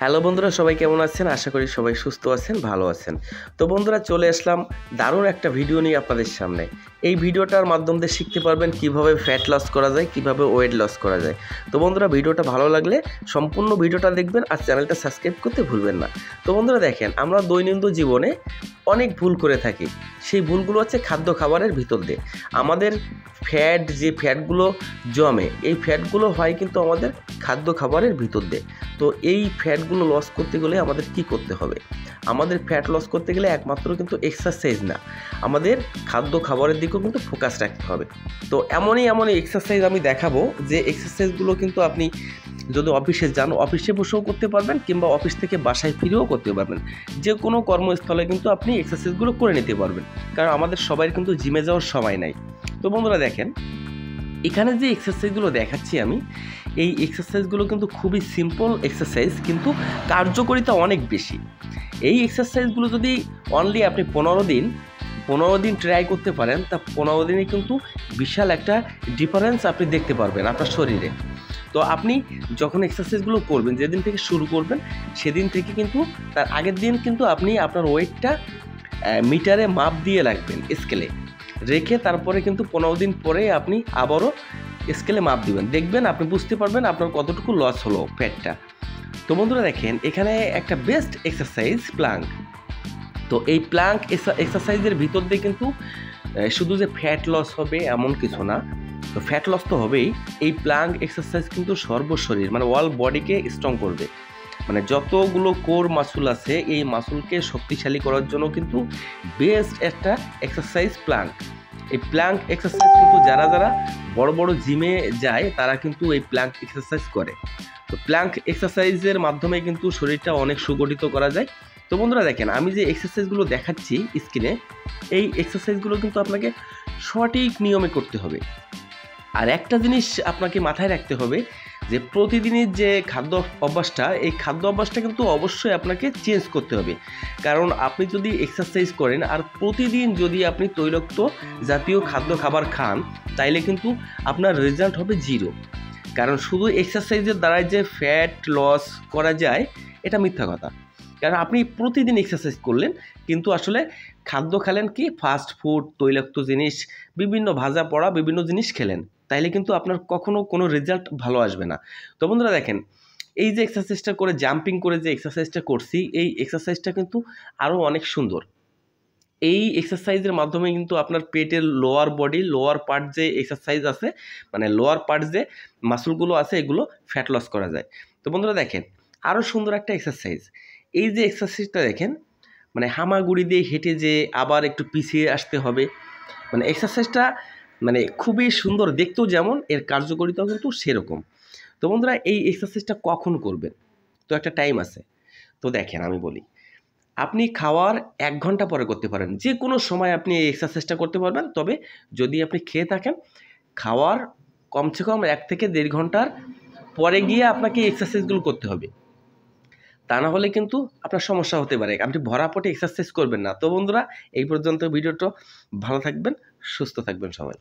Hello বন্ধুরা, সবাই কেমন আছেন? আশা করি সবাই সুস্থ আছেন, ভালো আছেন। তো বন্ধুরা, চলে আসলাম দারুণ একটা ভিডিও নিয়ে আপনাদের সামনে। এই ভিডিওটার মাধ্যম দিয়ে শিখতে পারবেন কিভাবে ফ্যাট লস করা যায়, কিভাবে ওয়েট লস করা যায়। তো বন্ধুরা, ভিডিওটা ভালো লাগলে সম্পূর্ণ ভিডিওটা দেখবেন আর চ্যানেলটা সাবস্ক্রাইব করতে ভুলবেন না। তো বন্ধুরা দেখেন, আমরা দৈনন্দিন জীবনে অনেক ভুল করে থাকি। সেই ভুলগুলো হচ্ছে খাদ্য খাবারের ভিতর দিয়ে আমাদের যে ফ্যাটগুলো জমে, এই ফ্যাটগুলো হয় কিন্তু আমাদের খাদ্য খাবারের ভিতর দিয়ে। তো এই ফ্যাটগুলো লস করতে গেলে আমাদের কি করতে হবে? আমাদের ফ্যাট লস করতে গেলে একমাত্র কিন্তু এক্সারসাইজ না, আমাদের খাদ্য খাবারের দিকেও কিন্তু ফোকাস রাখতে হবে। তো এমনই এক্সারসাইজ আমি দেখাবো, যে এক্সারসাইজগুলো কিন্তু আপনি যদি অফিসে যান, অফিসে বসেও করতে পারবেন, কিংবা অফিস থেকে বাসায় ফিরেও করতে পারবেন। যে কোনো কর্মস্থলে কিন্তু আপনি এক্সারসাইজগুলো করে নিতে পারবেন, কারণ আমাদের সবাই কিন্তু জিমে যাওয়ার সময় নাই। তো বন্ধুরা দেখেন, এখানে যে এক্সারসাইজগুলো দেখাচ্ছি আমি, এই এক্সারসাইজগুলো কিন্তু খুবই সিম্পল এক্সারসাইজ, কিন্তু কার্যকারিতা অনেক বেশি। এই এক্সারসাইজগুলো যদি অনলি আপনি 15 দিন ট্রাই করতে পারেন, তা 15 দিনে কিন্তু বিশাল একটা ডিফারেন্স আপনি দেখতে পারবেন আপনার শরীরে। তো আপনি যখন এক্সারসাইজগুলো করবেন, যেদিন থেকে শুরু করবেন সেদিন থেকে কিন্তু তার আগের দিন কিন্তু আপনি আপনার ওয়েটটা মিটারে মাপ দিয়ে রাখবেন, স্কেলে রেখে তারপরে কিন্তু 15 দিন পরে আপনি আবারও স্কেলে মাপ দিবেন। দেখবেন, আপনি বুঝতে পারবেন আপনার কতটুকু লস হলো ফ্যাটটা। তো বন্ধুরা দেখেন, এখানে একটা বেস্ট এক্সারসাইজ প্লাঙ্ক। তো এই প্লাঙ্ক এক্সারসাইজের ভিতর দিয়ে কিন্তু শুধু যে ফ্যাট লস হবে এমন কিছু না। তো ফ্যাট লস তো হবেই, এই প্লাঙ্ক এক্সারসাইজ কিন্তু সর্বশরীর মানে অল বডিকে স্ট্রং করবে। মানে যতগুলো কোর মাসুল আছে, এই মাসুলকে শক্তিশালী করার জন্য কিন্তু বেস্ট একটা এক্সারসাইজ প্লাঙ্ক। এই প্লাঙ্ক এক্সারসাইজ কিন্তু যারা বড় বড় জিমে যায়, তারা কিন্তু এই প্লাঙ্ক এক্সারসাইজ করে। তো প্লাঙ্ক এক্সারসাইজের মাধ্যমে কিন্তু শরীরটা অনেক সুগঠিত করা যায়। তো বন্ধুরা দেখেন, আমি যে এক্সারসাইজগুলো দেখাচ্ছি স্ক্রিনে, এই এক্সারসাইজগুলো কিন্তু আপনাকে সঠিক নিয়মে করতে হবে। আর একটা জিনিস আপনাকে মাথায় রাখতে হবে, যে প্রতিদিনের যে খাদ্য অভ্যাসটা, এই খাদ্য অভ্যাসটা কিন্তু অবশ্যই আপনাকে চেঞ্জ করতে হবে। কারণ আপনি যদি এক্সারসাইজ করেন আর প্রতিদিন যদি আপনি তৈলাক্ত জাতীয় খাবার খান, তাইলে কিন্তু আপনার রেজাল্ট হবে জিরো। কারণ শুধু এক্সারসাইজের দ্বারাই যে ফ্যাট লস করা যায়, এটা মিথ্যা কথা। কারণ আপনি প্রতিদিন এক্সারসাইজ করলেন, কিন্তু আসলে খাদ্য খেলেন কি, ফাস্ট ফুড, তৈলাক্ত জিনিস, বিভিন্ন ভাজা পড়া বিভিন্ন জিনিস খেলেন, তাইলে কিন্তু আপনার কখনো কোনো রেজাল্ট ভালো আসবে না। তো বন্ধুরা দেখেন, এই যে এক্সারসাইজটা করে, জাম্পিং করে যে এক্সারসাইজটা করছি, এই এক্সারসাইজটা কিন্তু আরও অনেক সুন্দর। এই এক্সারসাইজের মাধ্যমে কিন্তু আপনার পেটের লোয়ার পার্ট যে এক্সারসাইজ আছে, মানে লোয়ার পার্ট যে মাসলগুলো আছে, এগুলো ফ্যাট লস করা যায়। তো বন্ধুরা দেখেন, আরও সুন্দর একটা এক্সারসাইজ। এই যে এক্সারসাইজটা দেখেন, মানে হামাগুড়ি দিয়ে হেঁটে যে আবার একটু পিছিয়ে আসতে হবে, মানে এক্সারসাইজটা মানে খুবই সুন্দর দেখতেও, যেমন এর কার্যকারিতাও কিন্তু সেরকম। তো বন্ধুরা, এই এক্সারসাইজটা কখন করবেন? তো একটা টাইম আছে। তো দেখেন, আমি বলি, আপনি খাওয়ার 1 ঘন্টা পরে করতে পারেন, যে কোনো সময় আপনি এই এক্সারসাইজটা করতে পারবেন। তবে যদি আপনি খেয়ে থাকেন, খাওয়ার কমসে কম 1 থেকে 1.5 ঘন্টার পরে গিয়ে আপনাকে এই এক্সারসাইজগুলো করতে হবে। তা না হলে কিন্তু আপনার সমস্যা হতে পারে, আপনি ভরা পেটে এক্সারসাইজ করবেন না। তো বন্ধুরা, এই পর্যন্ত ভিডিওটা। ভালো থাকবেন, সুস্থ থাকবেন সবাই।